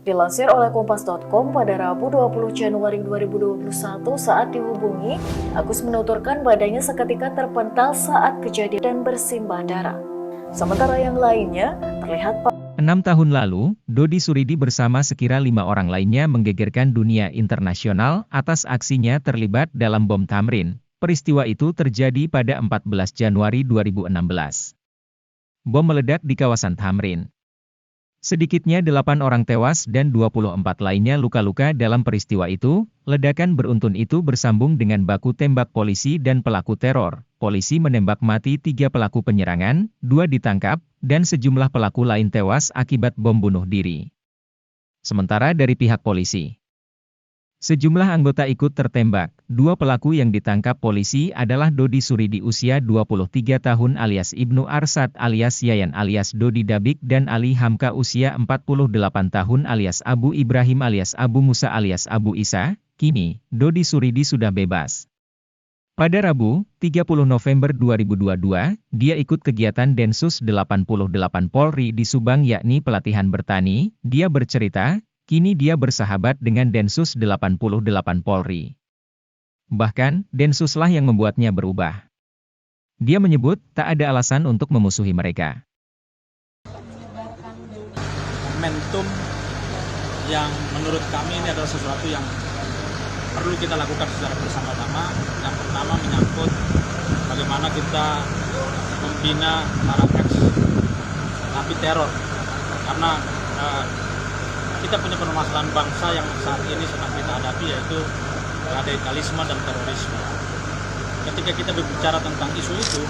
Dilansir oleh Kompas.com pada Rabu 20 Januari 2021 saat dihubungi, Agus menuturkan badannya seketika terpental saat kejadian dan bersimbah darah. Sementara yang lainnya terlihat 6 tahun lalu, Dodi Suridi bersama sekira 5 orang lainnya menggegerkan dunia internasional atas aksinya terlibat dalam bom Tamrin. Peristiwa itu terjadi pada 14 Januari 2016. Bom meledak di kawasan Tamrin. Sedikitnya 8 orang tewas dan 24 lainnya luka-luka dalam peristiwa itu. Ledakan beruntun itu bersambung dengan baku tembak polisi dan pelaku teror. Polisi menembak mati 3 pelaku penyerangan, 2 ditangkap, dan sejumlah pelaku lain tewas akibat bom bunuh diri. Sementara dari pihak polisi, sejumlah anggota ikut tertembak. 2 pelaku yang ditangkap polisi adalah Dodi Suridi usia 23 tahun alias Ibnu Arsad alias Yayan alias Dodi Dabik dan Ali Hamka usia 48 tahun alias Abu Ibrahim alias Abu Musa alias Abu Isa. Kini, Dodi Suridi sudah bebas. Pada Rabu, 30 November 2022, dia ikut kegiatan Densus 88 Polri di Subang yakni pelatihan bertani. Dia bercerita, kini dia bersahabat dengan Densus 88 Polri. Bahkan, Densuslah yang membuatnya berubah. Dia menyebut, tak ada alasan untuk memusuhi mereka. Momentum yang menurut kami ini adalah sesuatu yang perlu kita lakukan secara bersama-sama. Yang pertama menyangkut bagaimana kita membina para ex-napi teror. Karena kita punya permasalahan bangsa yang saat ini sedang kita hadapi, yaitu radikalisme dan terorisme. Ketika kita berbicara tentang isu itu,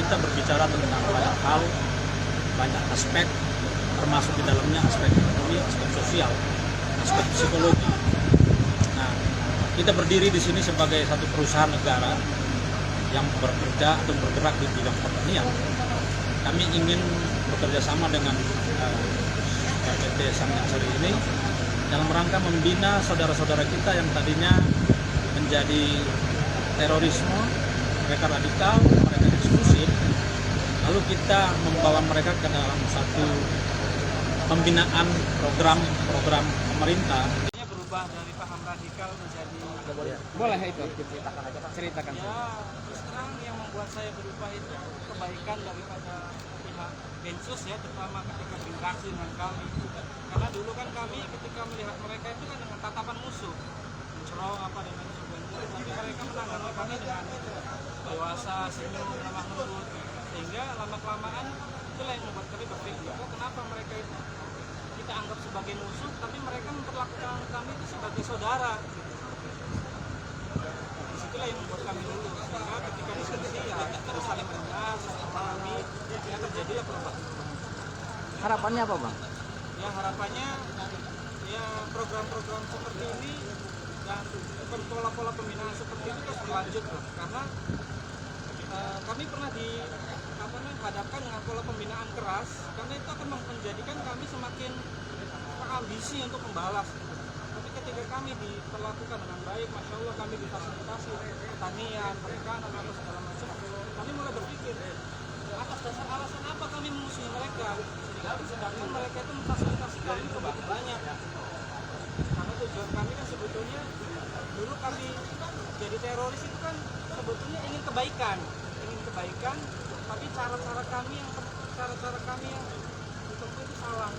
kita berbicara tentang banyak hal, banyak aspek, termasuk di dalamnya aspek ekonomi, aspek sosial, aspek psikologi. Nah, kita berdiri di sini sebagai satu perusahaan negara yang bekerja atau bergerak di bidang pertanian. Kami ingin bekerja sama dengan PT Samyang Sari ini dalam rangka membina saudara-saudara kita yang tadinya menjadi terorisme, mereka radikal, mereka eksklusif, lalu kita membawa mereka ke dalam satu pembinaan program pemerintah. Berubah dari paham radikal menjadi boleh itu ceritakan. Ya, terus terang yang membuat saya berubah itu kebaikan daripada pihak Densus ya, terutama ketika berinteraksi dengan kami. Karena dulu kan kami ketika melihat mereka itu kan dengan tatapan musuh, mencerong apa dan lain sebagainya. Tapi mereka menanggapi kami dengan dewasa, senyum, ramah lembut, sehingga lama kelamaan itulah yang membuat kami berpikir, oh kenapa mereka itu kita anggap sebagai musuh, tapi mereka memperlakukan kami itu sebagai saudara. Disitulah yang membuat kami dulu, sehingga ketika diskusi ya kita saling mendengar, saling memahami, ya terjadilah perubahan. Harapannya apa, Bang? Ya harapannya ya program-program seperti ini dan pola-pola pembinaan seperti itu terus berlanjut, karena kami pernah dihadapkan dengan pola pembinaan keras, karena itu akan menjadikan kami semakin ambisi untuk membalas. Tapi ketika kami diperlakukan dengan baik, masya Allah kami difasilitasi pertanian, perikanan atau segala macam, kami mulai berpikir atas dasar alasan apa kami memusuhi mereka, sedangkan mereka itu memfasilitasi kami begitu banyak. Karena tujuan kami kan sebetulnya dulu kami jadi teroris itu kan sebetulnya ingin kebaikan, tapi cara-cara kami yang ditempuh itu salah.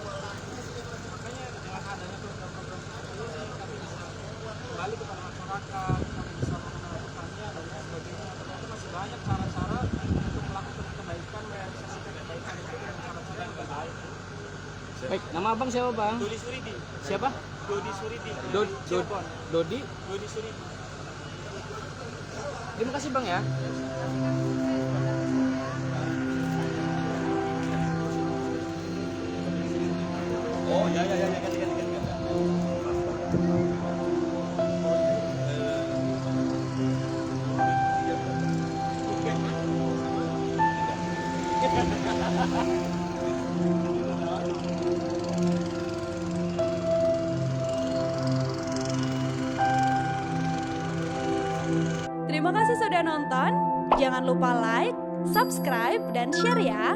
Makanya dengan adanya program-program seperti ini kami bisa kembali kepada masyarakat, kami bisa mengenal pertanian dan sebagainya. Ternyata masih banyak cara-cara untuk melakukan kebaikan, merealisasikan kebaikan itu dengan cara-cara yang lebih baik. Baik, nama Abang siapa, Bang? Dodi Suridi. Siapa? Dodi Suridi. Dodi Suridi. Terima kasih, Bang ya. Oh ya. Terima kasih sudah nonton. Jangan lupa like, subscribe, dan share ya.